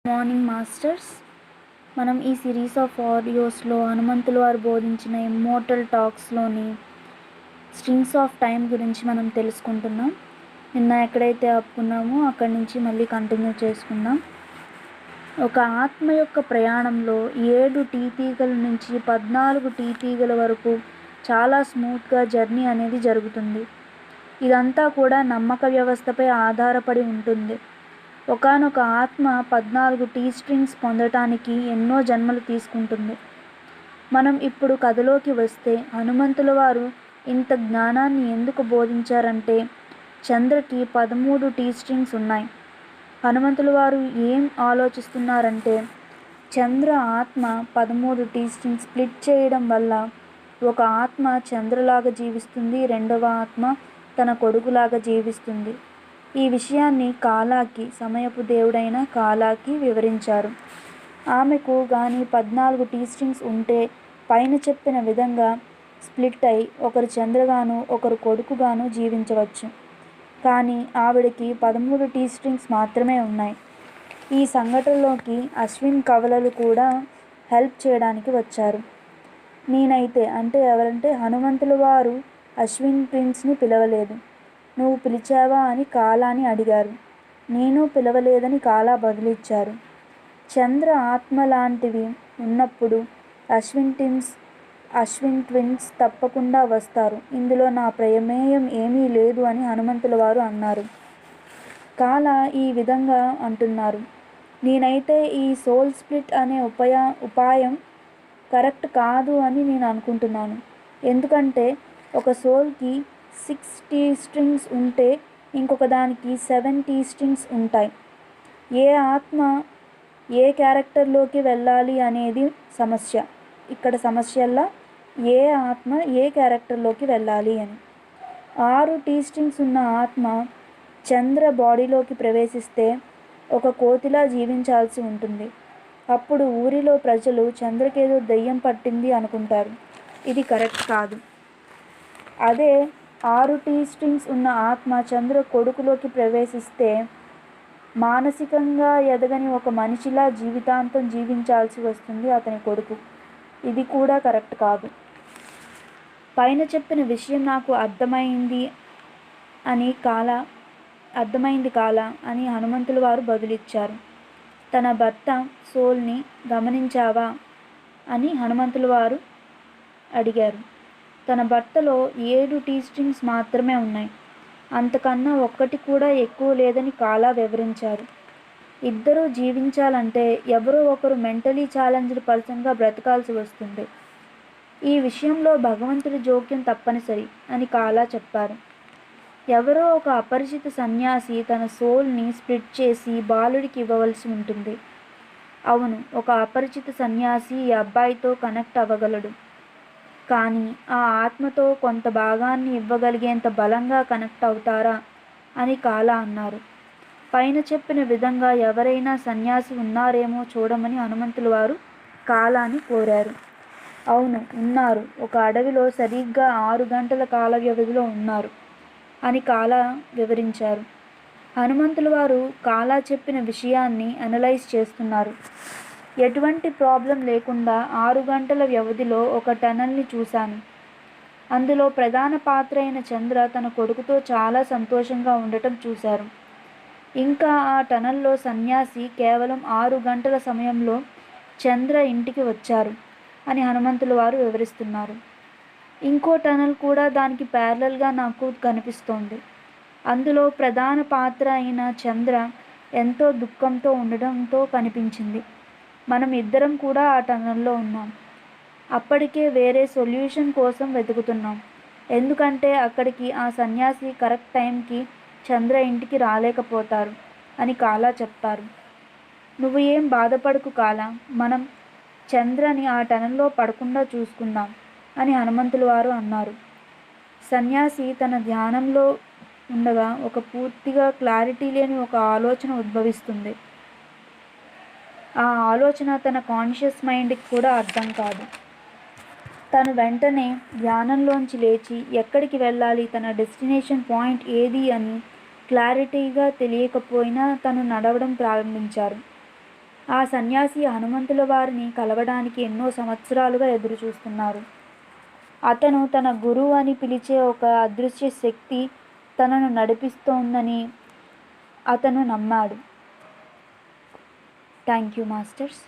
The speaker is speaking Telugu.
Morning masters. మనం ఈ సిరీస్ ఆఫ్ ఆడియోస్లో హనుమంతులు వారు బోధించిన ఇమ్మోర్టల్ టాక్స్లోని స్ట్రింగ్స్ ఆఫ్ టైం గురించి మనం తెలుసుకుంటున్నాం. నిన్న ఎక్కడైతే ఆపుకున్నామో అక్కడి నుంచి మళ్ళీ కంటిన్యూ చేసుకుందాం. ఒక ఆత్మ యొక్క ప్రయాణంలో 7 టీతీగల నుంచి 14 టీతీగల వరకు చాలా స్మూత్గా జర్నీ అనేది జరుగుతుంది. ఇదంతా కూడా నమ్మక వ్యవస్థపై ఆధారపడి ఉంటుంది. ఒకానొక ఆత్మ 14 టీ స్ట్రింగ్స్ పొందటానికి ఎన్నో జన్మలు తీసుకుంటుంది. మనం ఇప్పుడు కథలోకి వస్తే, హనుమంతుల వారు ఇంత జ్ఞానాన్ని ఎందుకు బోధించారంటే, చంద్రకి 13 టీ స్ట్రింగ్స్ ఉన్నాయి. హనుమంతుల వారు ఏం ఆలోచిస్తున్నారంటే, చంద్ర ఆత్మ 13 టీ స్ట్రింగ్స్ స్ప్లిట్ చేయడం వల్ల ఒక ఆత్మ చంద్రలాగా జీవిస్తుంది, రెండవ ఆత్మ తన కొడుకులాగా జీవిస్తుంది. ఈ విషయాన్ని కాలాకి, సమయపు దేవుడైన కాలాకి వివరించారు. ఆమెకు గాని 14 టీ స్ట్రింగ్స్ ఉంటే పైన చెప్పిన విధంగా స్ప్లిట్ అయి ఒకరు చంద్రగాను ఒకరు కొడుకుగాను జీవించవచ్చు. కానీ ఆవిడకి 13 టీ స్ట్రింగ్స్ మాత్రమే ఉన్నాయి. ఈ సంఘటనలోకి అశ్విన్ కవలలు కూడా హెల్ప్ చేయడానికి వచ్చారు. నేనైతే ఎవరంటే హనుమంతుల వారు అశ్విన్ ట్విన్స్ని పిలవలేదు. నువ్వు పిలిచావా అని కాలాని అడిగారు. నేను పిలవలేదని కాలా బదులిచ్చారు. చంద్ర ఆత్మ లాంటివి ఉన్నప్పుడు అశ్విన్ ట్విన్స్ తప్పకుండా వస్తారు. ఇందులో నా ప్రమేయం ఏమీ లేదు అని హనుమంతుల వారు అన్నారు. కాలా ఈ విధంగా అంటున్నారు. నేనైతే ఈ సోల్ స్ప్లిట్ అనే ఉపాయం కరెక్ట్ కాదు అని నేను అనుకుంటున్నాను. ఎందుకంటే ఒక సోల్కి 6 టీ స్ట్రింగ్స్ ఉంటే ఇంకొక దానికి 7 టీ స్ట్రింగ్స్ ఉంటాయి. ఏ ఆత్మ ఏ క్యారెక్టర్లోకి వెళ్ళాలి అనేది సమస్య. ఇక్కడ సమస్యల్లా ఏ ఆత్మ ఏ క్యారెక్టర్లోకి వెళ్ళాలి అని. 6 టీ స్ట్రింగ్స్ ఉన్న ఆత్మ చంద్ర బాడీలోకి ప్రవేశిస్తే ఒక కోతిలా జీవించాల్సి ఉంటుంది. అప్పుడు ఊరిలో ప్రజలు చంద్రకేదో దెయ్యం పట్టింది అనుకుంటారు. ఇది కరెక్ట్ కాదు. అదే 6 టీ స్ట్రింగ్స్ ఉన్న ఆత్మ చంద్ర కొడుకులోకి ప్రవేశిస్తే మానసికంగా ఎదగని ఒక మనిషిలా జీవితాంతం జీవించాల్సి వస్తుంది అతని కొడుకు. ఇది కూడా కరెక్ట్ కాదు. పైన చెప్పిన విషయం నాకు అర్థమైంది కాలా అని హనుమంతుల వారు బదులిచ్చారు. తన భర్త సోల్ని గమనించావా అని హనుమంతుల వారు అడిగారు. తన భర్తలో 7 టీ స్ట్రింగ్స్ మాత్రమే ఉన్నాయి. అంతకన్నా ఒక్కటి కూడా ఎక్కువ లేదని కాలా వివరించారు. ఇద్దరూ జీవించాలంటే ఎవరో ఒకరు మెంటలీ ఛాలెంజ్డ్ పర్సన్గా బ్రతకాల్సి వస్తుంది. ఈ విషయంలో భగవంతుడి జోక్యం తప్పనిసరి అని కాలా చెప్పారు. ఎవరో ఒక అపరిచిత సన్యాసి తన సోల్ని స్ప్లిట్ చేసి బాలుడికి ఇవ్వవలసి ఉంటుంది. అవును, ఒక అపరిచిత సన్యాసి ఈ అబ్బాయితో కనెక్ట్ అవ్వగలడు. కానీ ఆ ఆత్మతో కొంత భాగాన్ని ఇవ్వగలిగేంత బలంగా కనెక్ట్ అవుతారా అని కాలా అన్నారు. పైన చెప్పిన విధంగా ఎవరైనా సన్యాసి ఉన్నారేమో చూడమని హనుమంతుల వారు కాలాని కోరారు. అవును, ఉన్నారు. ఒక అడవిలో సరిగ్గా 6 గంటల కాల వ్యవధిలో ఉన్నారు అని కాలా వివరించారు. హనుమంతుల వారు కాలా చెప్పిన విషయాన్ని అనలైజ్ చేస్తున్నారు. ఎటువంటి ప్రాబ్లం లేకుండా 6 గంటల వ్యవధిలో ఒక టనల్ని చూశాను. అందులో ప్రధాన పాత్ర అయిన చంద్ర తన కొడుకుతో చాలా సంతోషంగా ఉండటం చూశారు. ఇంకా ఆ టనల్లో సన్యాసి కేవలం 6 గంటల సమయంలో చంద్ర ఇంటికి వచ్చారు అని హనుమంతుల వారు వివరిస్తున్నారు. ఇంకో టనల్ కూడా దానికి ప్యారలల్గా నాకు కనిపిస్తోంది. అందులో ప్రధాన పాత్ర అయిన చంద్ర ఎంతో దుఃఖంతో ఉండడంతో కనిపించింది. మనం ఇద్దరం కూడా ఆ టనల్లో ఉన్నాం. అప్పటికే వేరే సొల్యూషన్ కోసం వెతుకుతున్నాం. ఎందుకంటే అక్కడికి ఆ సన్యాసి కరెక్ట్ టైంకి చంద్ర ఇంటికి రాలేకపోతారు అని కాలా చెప్పారు. నువ్వు ఏం బాధపడకు కాలా, మనం చంద్రని ఆ టనల్లో పడకుండా చూసుకుందాం అని హనుమంతుల వారు అన్నారు. సన్యాసి తన ధ్యానంలో ఉండగా ఒక పూర్తిగా క్లారిటీ లేని ఒక ఆలోచన ఉద్భవిస్తుంది. ఆ ఆలోచన తన కాన్షియస్ మైండ్కి కూడా అర్థం కాదు. తను వెంటనే ధ్యానంలోంచి లేచి ఎక్కడికి వెళ్ళాలి, తన డెస్టినేషన్ పాయింట్ ఏది అని క్లారిటీగా తెలియకపోయినా తను నడవడం ప్రారంభించారు. ఆ సన్యాసి హనుమంతుల వారిని కలవడానికి ఎన్నో సంవత్సరాలుగా ఎదురు చూస్తున్నారు. అతను తన గురువు అని పిలిచే ఒక అదృశ్య శక్తి తనను నడిపిస్తోందని అతను నమ్మాడు. Thank you masters.